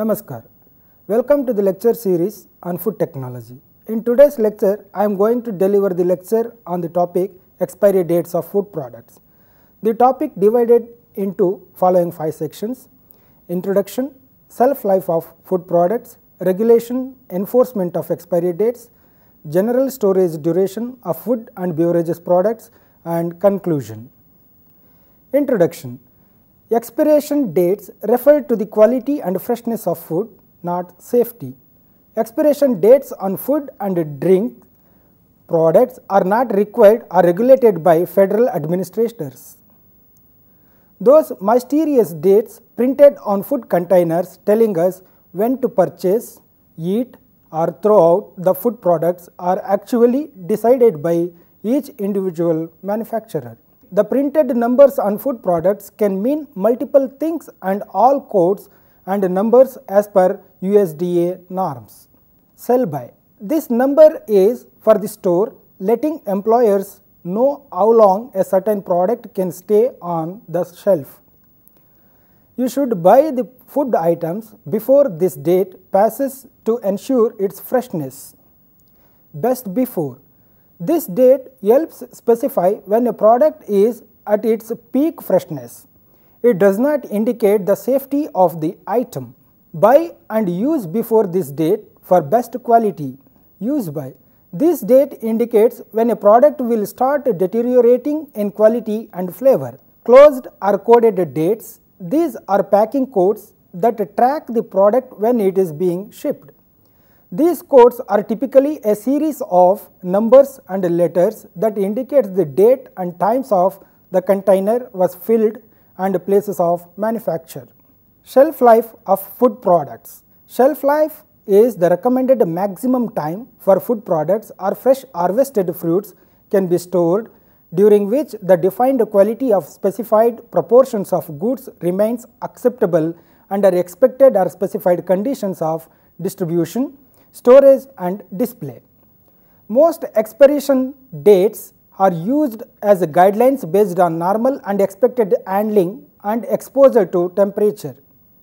Namaskar. Welcome to the lecture series on food technology. In today's lecture, I am going to deliver the lecture on the topic expiry dates of food products. The topic divided into following 5 sections: introduction, shelf life of food products, regulation, enforcement of expiry dates, general storage duration of food and beverages products, and conclusion. Introduction. Expiration dates refer to the quality and freshness of food, not safety. Expiration dates on food and drink products are not required or regulated by federal administrators. Those mysterious dates printed on food containers telling us when to purchase, eat, or throw out the food products are actually decided by each individual manufacturer. The printed numbers on food products can mean multiple things and all codes and numbers as per USDA norms. Sell by. This number is for the store, letting employers know how long a certain product can stay on the shelf. You should buy the food items before this date passes to ensure its freshness. Best before. This date helps specify when a product is at its peak freshness. It does not indicate the safety of the item. Buy and use before this date for best quality. Use by. This date indicates when a product will start deteriorating in quality and flavor. Closed or coded dates. These are packing codes that track the product when it is being shipped. These codes are typically a series of numbers and letters that indicates the date and times of the container was filled and places of manufacture. Shelf life of food products. Shelf life is the recommended maximum time for food products or fresh harvested fruits can be stored, during which the defined quality of specified proportions of goods remains acceptable under expected or specified conditions of distribution, storage and display. Most expiration dates are used as guidelines based on normal and expected handling and exposure to temperature.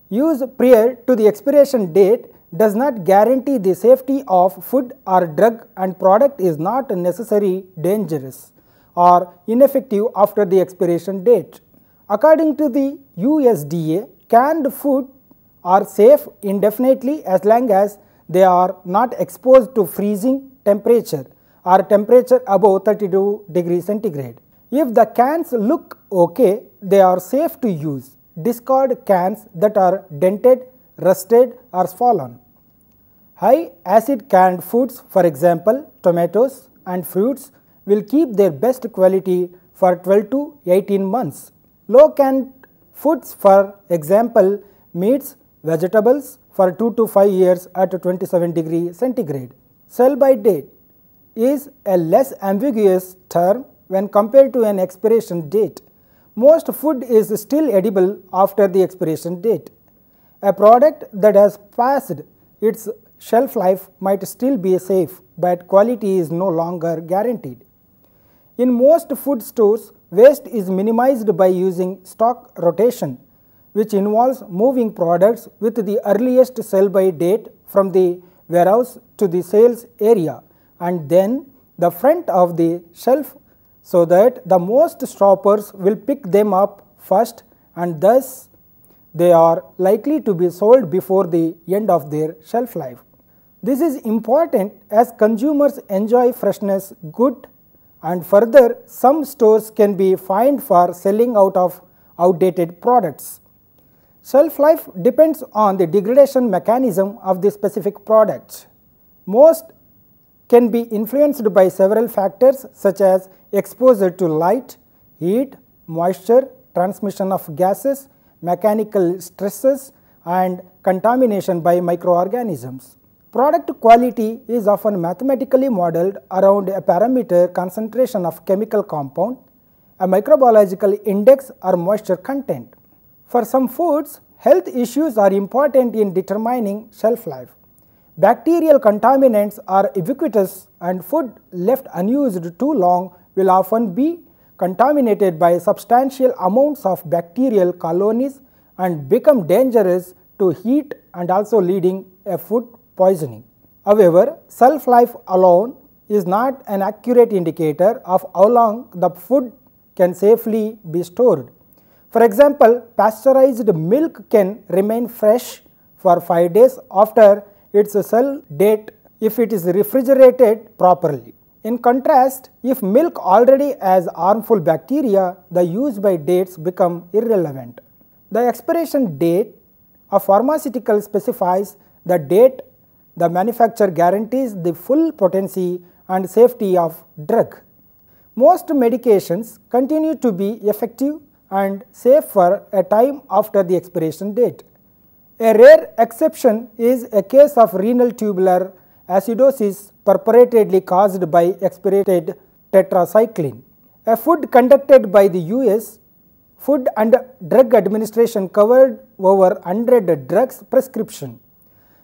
Use prior to the expiration date does not guarantee the safety of food or drug, and product is not necessarily dangerous or ineffective after the expiration date. According to the USDA, canned food are safe indefinitely as long as they are not exposed to freezing temperature or temperature above 32 degrees centigrade. If the cans look okay, they are safe to use. Discard cans that are dented, rusted or swollen. High acid canned foods, for example tomatoes and fruits, will keep their best quality for 12 to 18 months. Low canned foods, for example meats, vegetables, for 2 to 5 years at 27 degrees centigrade. Sell by date is a less ambiguous term when compared to an expiration date. Most food is still edible after the expiration date. A product that has passed its shelf life might still be safe, but quality is no longer guaranteed. In most food stores, waste is minimized by using stock rotation, which involves moving products with the earliest sell-by date from the warehouse to the sales area and then the front of the shelf, so that the most shoppers will pick them up first and thus they are likely to be sold before the end of their shelf life. This is important as consumers enjoy freshness good, and further some stores can be fined for selling out of outdated products. Shelf life depends on the degradation mechanism of the specific product. Most can be influenced by several factors such as exposure to light, heat, moisture, transmission of gases, mechanical stresses and contamination by microorganisms. Product quality is often mathematically modeled around a parameter concentration of chemical compound, a microbiological index or moisture content. For some foods, health issues are important in determining shelf life. Bacterial contaminants are ubiquitous and food left unused too long will often be contaminated by substantial amounts of bacterial colonies and become dangerous to heat and also leading a food poisoning. However, shelf life alone is not an accurate indicator of how long the food can safely be stored. For example, pasteurized milk can remain fresh for 5 days after its shelf date if it is refrigerated properly. In contrast, if milk already has harmful bacteria, the use by dates become irrelevant. The expiration date of pharmaceutical specifies the date the manufacturer guarantees the full potency and safety of drug. Most medications continue to be effective and safe for a time after the expiration date. A rare exception is a case of renal tubular acidosis purportedly caused by expirated tetracycline. A study conducted by the US Food and Drug Administration covered over 100 drugs prescription.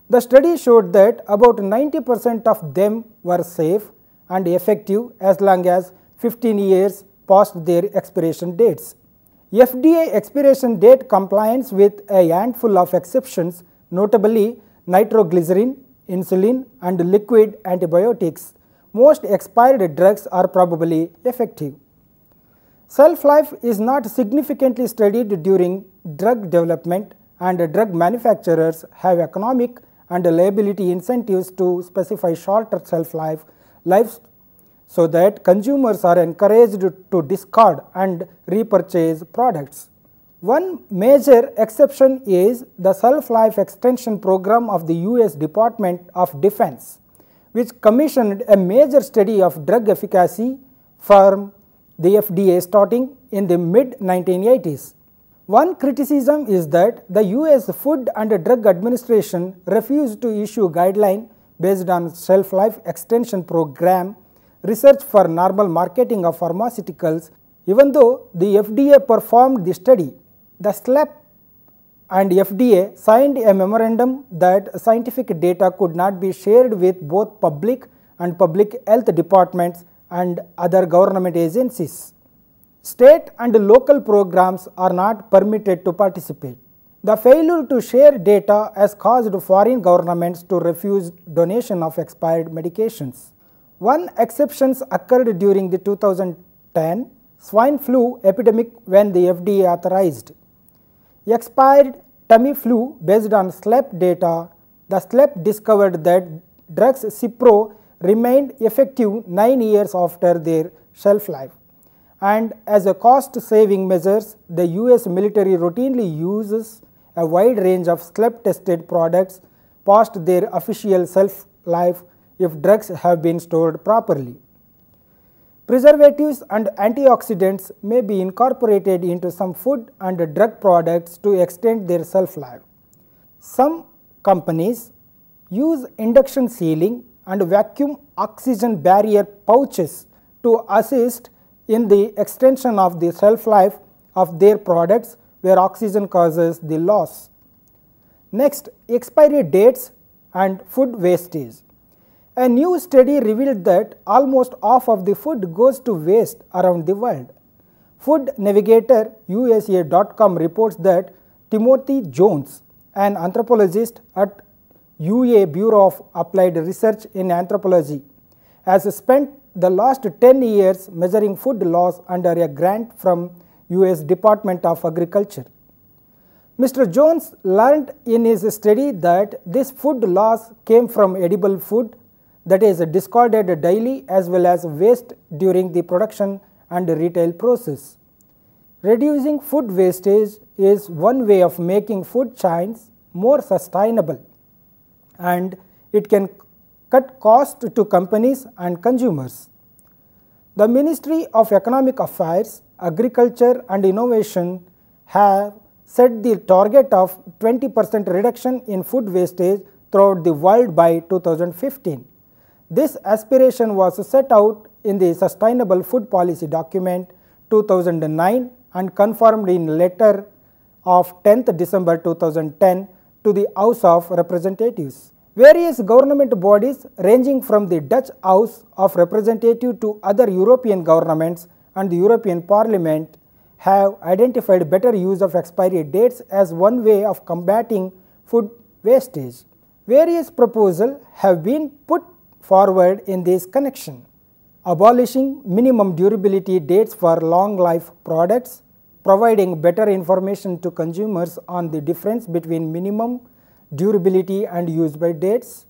The study showed that about 90% of them were safe and effective as long as 15 years past their expiration dates. FDA expiration date compliance with a handful of exceptions, notably nitroglycerin, insulin, and liquid antibiotics. Most expired drugs are probably effective. Shelf life is not significantly studied during drug development, and drug manufacturers have economic and liability incentives to specify shorter shelf lives so that consumers are encouraged to discard and repurchase products. One major exception is the Shelf Life Extension Program of the US Department of Defense, which commissioned a major study of drug efficacy from the FDA starting in the mid-1980s. One criticism is that the US Food and Drug Administration refused to issue guidelines based on Shelf Life Extension Program research for normal marketing of pharmaceuticals, even though the FDA performed the study. The SLEP and FDA signed a memorandum that scientific data could not be shared with both public and public health departments and other government agencies. State and local programs are not permitted to participate. The failure to share data has caused foreign governments to refuse donation of expired medications. One exception occurred during the 2010 swine flu epidemic when the FDA authorized expired Tamiflu based on SLEP data. The SLEP discovered that drugs Cipro remained effective 9 years after their shelf life. And as a cost-saving measures, the US military routinely uses a wide range of SLEP-tested products past their official shelf life if drugs have been stored properly. Preservatives and antioxidants may be incorporated into some food and drug products to extend their shelf life. Some companies use induction sealing and vacuum oxygen barrier pouches to assist in the extension of the shelf life of their products where oxygen causes the loss. Next, expiry dates and food wastage. A new study revealed that almost half of the food goes to waste around the world. Food Navigator USA.com reports that Timothy Jones, an anthropologist at UA Bureau of Applied Research in Anthropology, has spent the last 10 years measuring food loss under a grant from US Department of Agriculture. Mr. Jones learned in his study that this food loss came from edible food that is discarded daily as well as waste during the production and retail process. Reducing food wastage is one way of making food chains more sustainable, and it can cut costs to companies and consumers. The Ministry of Economic Affairs, Agriculture and Innovation have set the target of 20% reduction in food wastage throughout the world by 2015. This aspiration was set out in the Sustainable Food Policy Document 2009 and confirmed in letter of 10th December 2010 to the House of Representatives. Various government bodies ranging from the Dutch House of Representatives to other European governments and the European Parliament have identified better use of expiry dates as one way of combating food wastage. Various proposals have been put forward in this connection. Abolishing minimum durability dates for long life products, providing better information to consumers on the difference between minimum durability and use by dates,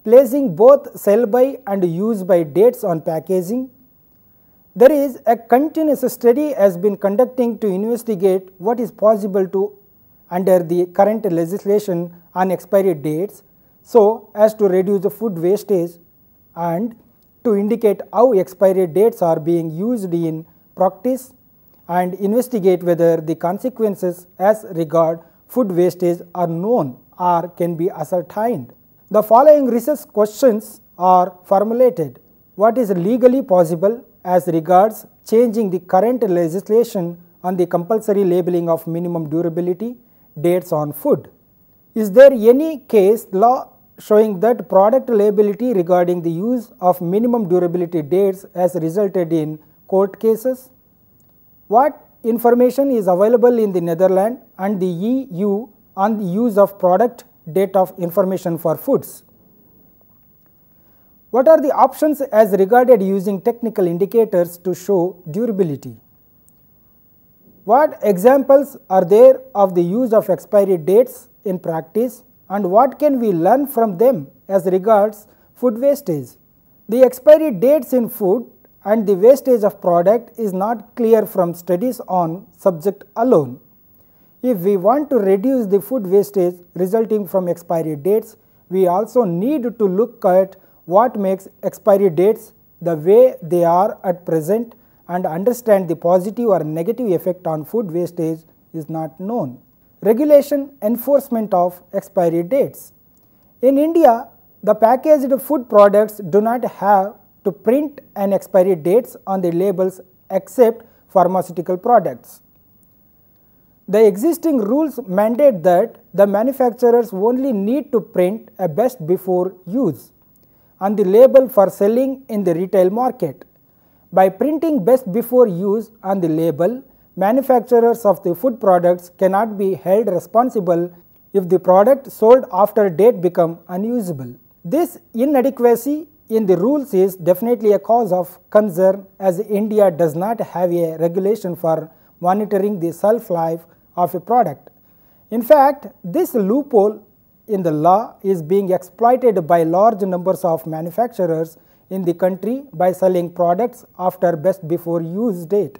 placing both sell by and use by dates on packaging. There is a continuous study has been conducting to investigate what is possible to under the current legislation on expiry dates so as to reduce the food wastage and to indicate how expiry dates are being used in practice and investigate whether the consequences as regard food wastage are known or can be ascertained. The following research questions are formulated. What is legally possible as regards changing the current legislation on the compulsory labeling of minimum durability dates on food? Is there any case law showing that product liability regarding the use of minimum durability dates has resulted in court cases? What information is available in the Netherlands and the EU on the use of product date of information for foods? What are the options as regarded using technical indicators to show durability? What examples are there of the use of expiry dates in practice and what can we learn from them as regards food wastage? The expiry dates in food and the wastage of product is not clear from studies on subject alone. If we want to reduce the food wastage resulting from expiry dates, we also need to look at what makes expiry dates the way they are at present and understand the positive or negative effect on food wastage is not known. Regulation enforcement of expiry dates. In India, the packaged food products do not have to print an expiry dates on the labels except pharmaceutical products. The existing rules mandate that the manufacturers only need to print a best before use on the label for selling in the retail market. By printing best before use on the label, manufacturers of the food products cannot be held responsible if the product sold after date become unusable. This inadequacy in the rules is definitely a cause of concern as India does not have a regulation for monitoring the shelf life of a product. In fact, this loophole in the law is being exploited by large numbers of manufacturers in the country by selling products after best before use date.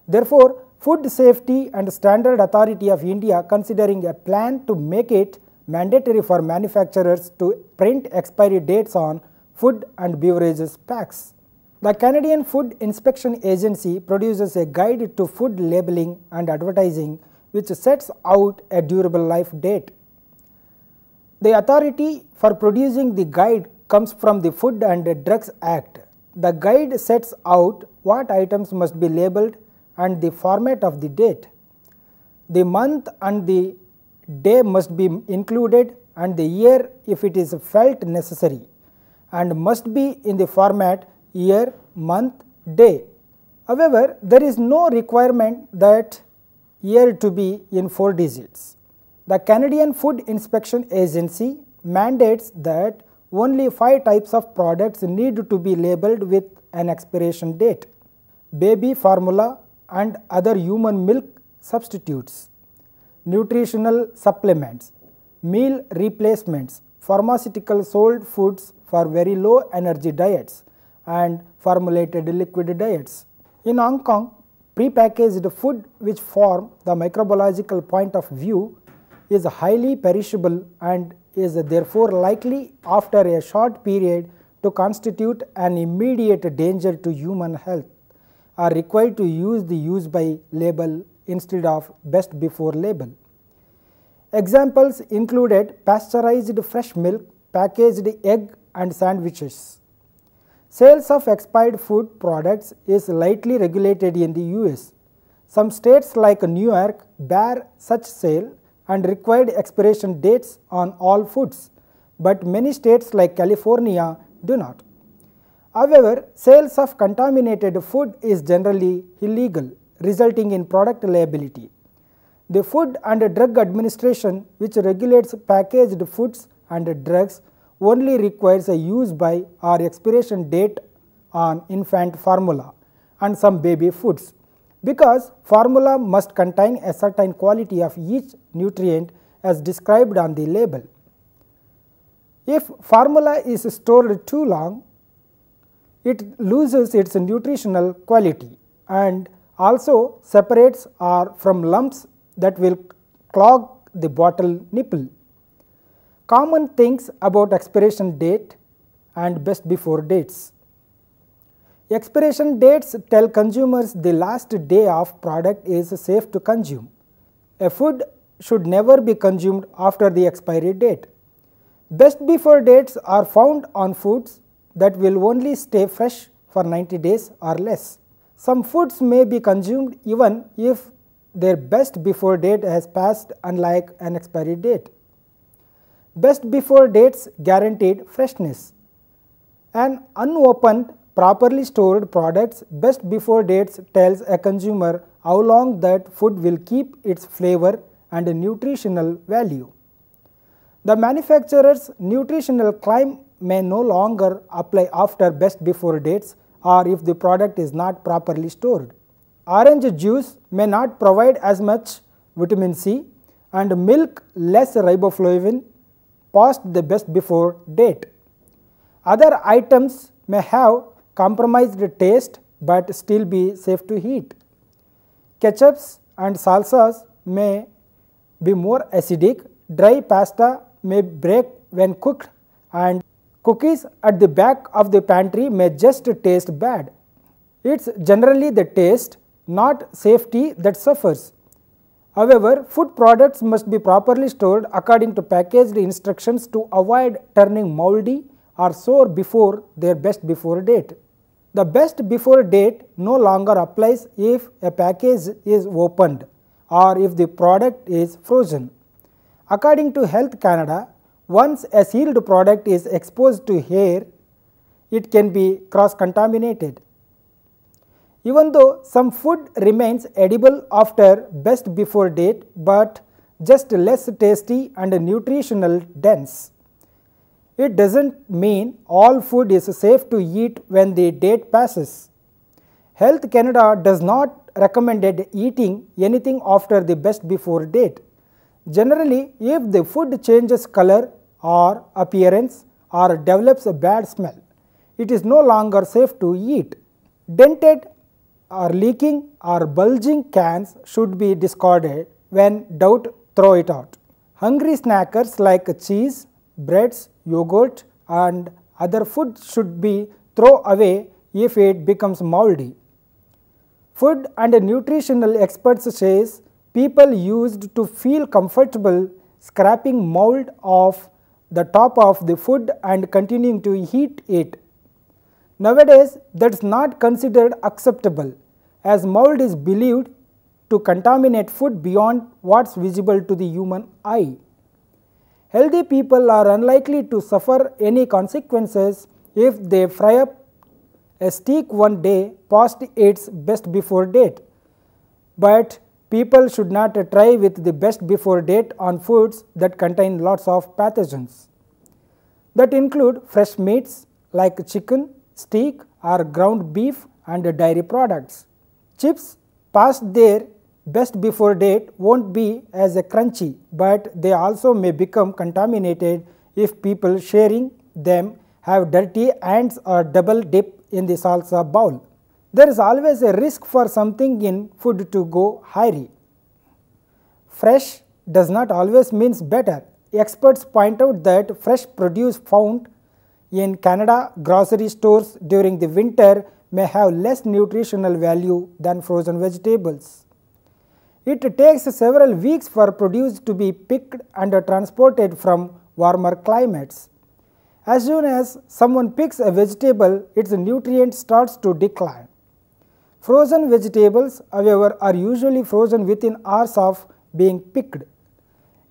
Therefore, Food Safety and Standard Authority of India considering a plan to make it mandatory for manufacturers to print expiry dates on food and beverages packs. The Canadian Food Inspection Agency produces a guide to food labeling and advertising which sets out a durable life date. The authority for producing the guide comes from the Food and Drugs Act. The guide sets out what items must be labeled and the format of the date. The month and the day must be included and the year if it is felt necessary and must be in the format year, month, day. However, there is no requirement that year to be in 4 digits. The Canadian Food Inspection Agency mandates that only 5 types of products need to be labeled with an expiration date: baby formula and other human milk substitutes, nutritional supplements, meal replacements, pharmaceutical sold foods for very low energy diets, and formulated liquid diets. In Hong Kong, prepackaged food which form the microbiological point of view is highly perishable and is therefore likely after a short period to constitute an immediate danger to human health are required to use the use by label instead of best before label. Examples included pasteurized fresh milk, packaged egg and sandwiches. Sales of expired food products is lightly regulated in the US. Some states like New York bear such sale and required expiration dates on all foods, but many states like California do not. However, sales of contaminated food is generally illegal, resulting in product liability. The Food and Drug Administration, which regulates packaged foods and drugs, only requires a use by or expiration date on infant formula and some baby foods, because formula must contain a certain quality of each nutrient as described on the label. If formula is stored too long, it loses its nutritional quality and also separates or from lumps that will clog the bottle nipple. Common things about expiration date and best before dates. Expiration dates tell consumers the last day of product is safe to consume. A food should never be consumed after the expiry date. Best before dates are found on foods that will only stay fresh for 90 days or less. Some foods may be consumed even if their best before date has passed, unlike an expiry date. Best before dates guaranteed freshness. An unopened, properly stored product's best before dates tells a consumer how long that food will keep its flavor and nutritional value. The manufacturer's nutritional claim may no longer apply after best before dates or if the product is not properly stored. Orange juice may not provide as much vitamin C and milk less riboflavin past the best before date. Other items may have compromised taste but still be safe to eat. Ketchups and salsas may be more acidic, dry pasta may break when cooked, and cookies at the back of the pantry may just taste bad. It's generally the taste, not safety, that suffers. However, food products must be properly stored according to packaged instructions to avoid turning moldy or sour before their best before date. The best before date no longer applies if a package is opened or if the product is frozen. According to Health Canada, once a sealed product is exposed to air, it can be cross-contaminated. Even though some food remains edible after best before date, but just less tasty and nutritional dense. It doesn't mean all food is safe to eat when the date passes. Health Canada does not recommend eating anything after the best before date. Generally, if the food changes color or appearance or develops a bad smell, it is no longer safe to eat. Dented or leaking or bulging cans should be discarded. When doubt, throw it out. Hungry snackers like cheese, breads, yogurt and other food should be thrown away if it becomes moldy. Food and nutritional experts says people used to feel comfortable scraping mold off the top of the food and continuing to eat it. Nowadays, that is not considered acceptable, as mold is believed to contaminate food beyond what is visible to the human eye. Healthy people are unlikely to suffer any consequences if they fry up a steak one day past its best before date. But people should not try with the best before date on foods that contain lots of pathogens. That include fresh meats like chicken, steak or ground beef and dairy products. Chips past their best before date won't be as crunchy, but they also may become contaminated if people sharing them have dirty hands or double dip in the salsa bowl. There is always a risk for something in food to go hairy. Fresh does not always means better. Experts point out that fresh produce found in Canada grocery stores during the winter may have less nutritional value than frozen vegetables. It takes several weeks for produce to be picked and transported from warmer climates. As soon as someone picks a vegetable, its nutrient starts to decline. Frozen vegetables, however, are usually frozen within hours of being picked.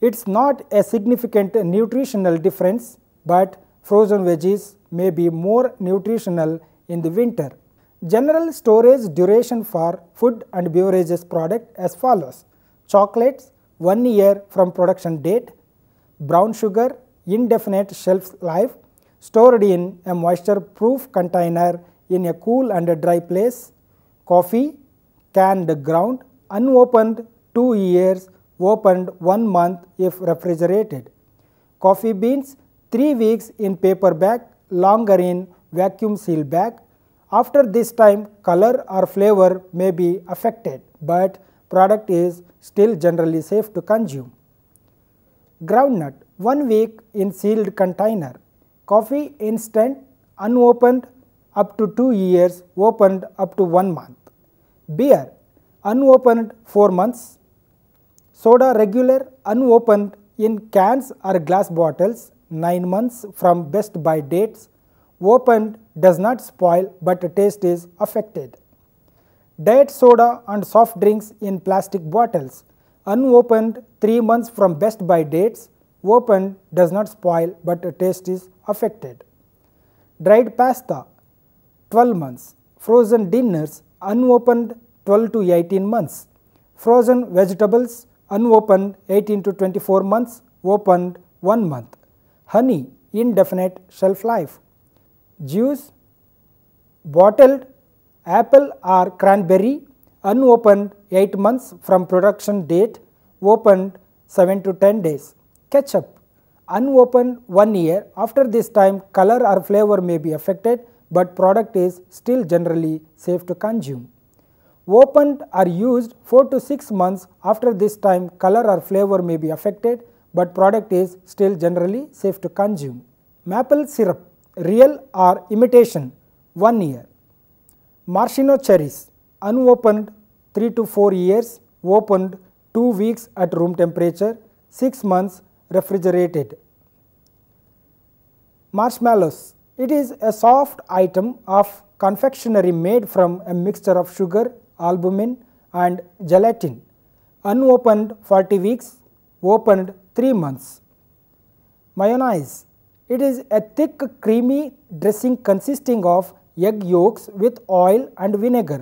It's not a significant nutritional difference, but frozen veggies may be more nutritional in the winter. General storage duration for food and beverages product as follows: chocolates 1 year from production date, brown sugar indefinite shelf life, stored in a moisture proof container in a cool and dry place, coffee canned ground unopened 2 years, opened 1 month if refrigerated, coffee beans 3 weeks in paper bag, longer in vacuum seal bag. After this time, color or flavor may be affected, but product is still generally safe to consume. Groundnut 1 week in sealed container, coffee instant unopened up to 2 years, opened up to 1 month, beer unopened 4 months, soda regular unopened in cans or glass bottles 9 months from best by dates, opened does not spoil but taste is affected. Diet soda and soft drinks in plastic bottles unopened 3 months from best by dates, opened does not spoil but taste is affected. Dried pasta 12 months, frozen dinners unopened 12 to 18 months, frozen vegetables unopened 18 to 24 months, opened 1 month, honey indefinite shelf life, juice bottled apple or cranberry unopened 8 months from production date, opened 7 to 10 days, ketchup unopened 1 year. After this time, color or flavor may be affected, but product is still generally safe to consume. Opened or used 4 to 6 months. After this time, color or flavor may be affected, but product is still generally safe to consume. Maple syrup, real or imitation 1 year. Maraschino cherries unopened 3 to 4 years, opened 2 weeks at room temperature, 6 months refrigerated. Marshmallows, it is a soft item of confectionery made from a mixture of sugar, albumin and gelatin, unopened 40 weeks, opened 3 months. Mayonnaise, it is a thick creamy dressing consisting of egg yolks with oil and vinegar,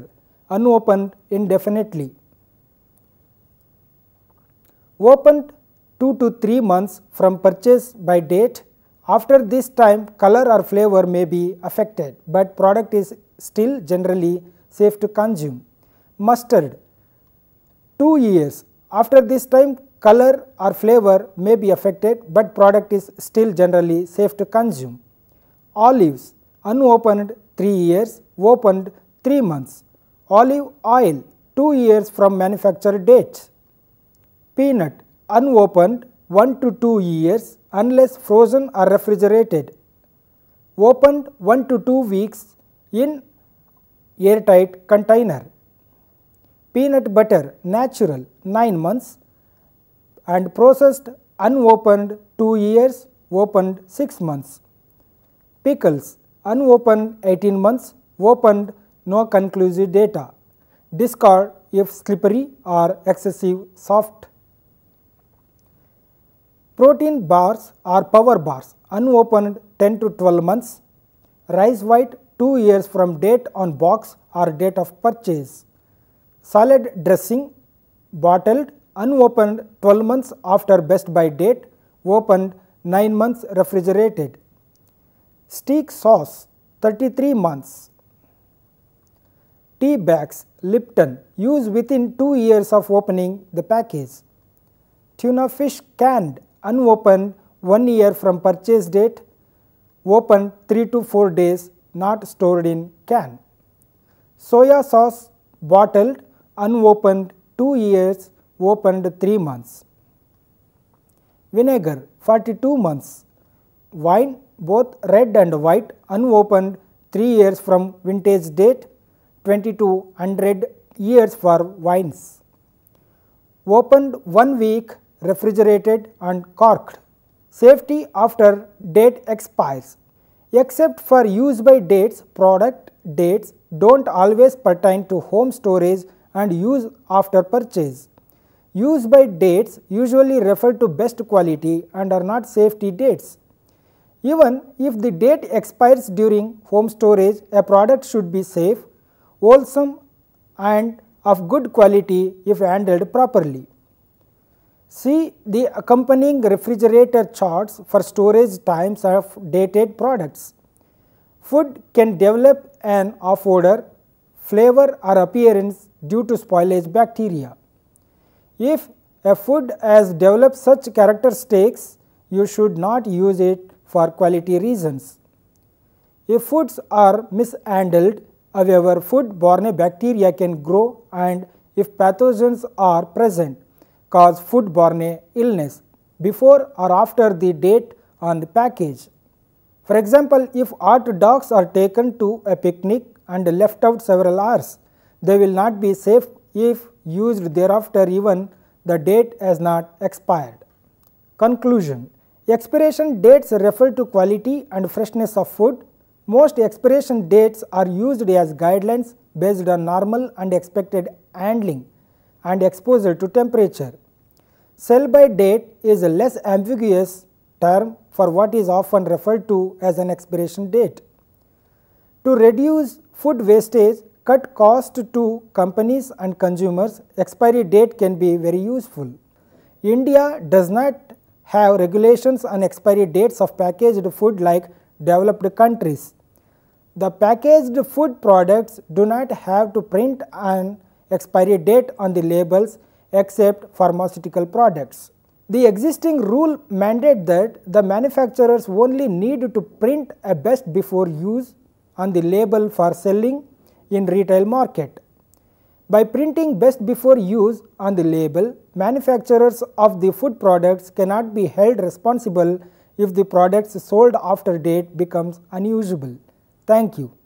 unopened indefinitely. Opened 2 to 3 months from purchase by date. After this time, color or flavor may be affected, but product is still generally safe to consume. Mustard 2 years. After this time, color or flavor may be affected, but product is still generally safe to consume. Olives unopened 3 years, opened 3 months. Olive oil 2 years from manufacture date. Peanut unopened 1 to 2 years unless frozen or refrigerated. Opened 1 to 2 weeks in airtight container. Peanut butter natural 9 months and processed unopened 2 years, opened 6 months. Pickles unopened 18 months, opened no conclusive data. Discard if slippery or excessive soft. Protein bars or power bars unopened 10 to 12 months. Rice white 2 years from date on box or date of purchase. Salad dressing bottled unopened 12 months after best by date, opened 9 months refrigerated. Steak sauce 33 months. Tea bags Lipton used within 2 years of opening the package. Tuna fish canned unopened 1 year from purchase date, opened 3 to 4 days, not stored in can. Soya sauce bottled unopened 2 years, opened 3 months. Vinegar 42 months. Wine both red and white unopened 3 years from vintage date, 20 to 100 years for wines. Opened 1 week, refrigerated and corked. Safety after date expires. Except for use by dates, product dates don't always pertain to home storage and use after purchase. Use by dates usually refer to best quality and are not safety dates. Even if the date expires during home storage, a product should be safe, wholesome and of good quality if handled properly. See the accompanying refrigerator charts for storage times of dated products. Food can develop an off odor, flavor or appearance due to spoilage bacteria. If a food has developed such characteristics, you should not use it for quality reasons. If foods are mishandled, however, food-borne bacteria can grow, and if pathogens are present, cause food-borne illness before or after the date on the package. For example, if hot dogs are taken to a picnic and left out several hours, they will not be safe if used thereafter even the date has not expired. Conclusion: expiration dates refer to quality and freshness of food. Most expiration dates are used as guidelines based on normal and expected handling and exposure to temperature. Sell by date is a less ambiguous term for what is often referred to as an expiration date. To reduce food wastage, cut cost to companies and consumers, expiry date can be very useful. India does not have regulations on expiry dates of packaged food like developed countries. The packaged food products do not have to print an expiry date on the labels except pharmaceutical products. The existing rule mandates that the manufacturers only need to print a best before use on the label for selling in retail market. By printing best before use on the label, manufacturers of the food products cannot be held responsible if the products sold after date becomes unusable. Thank you.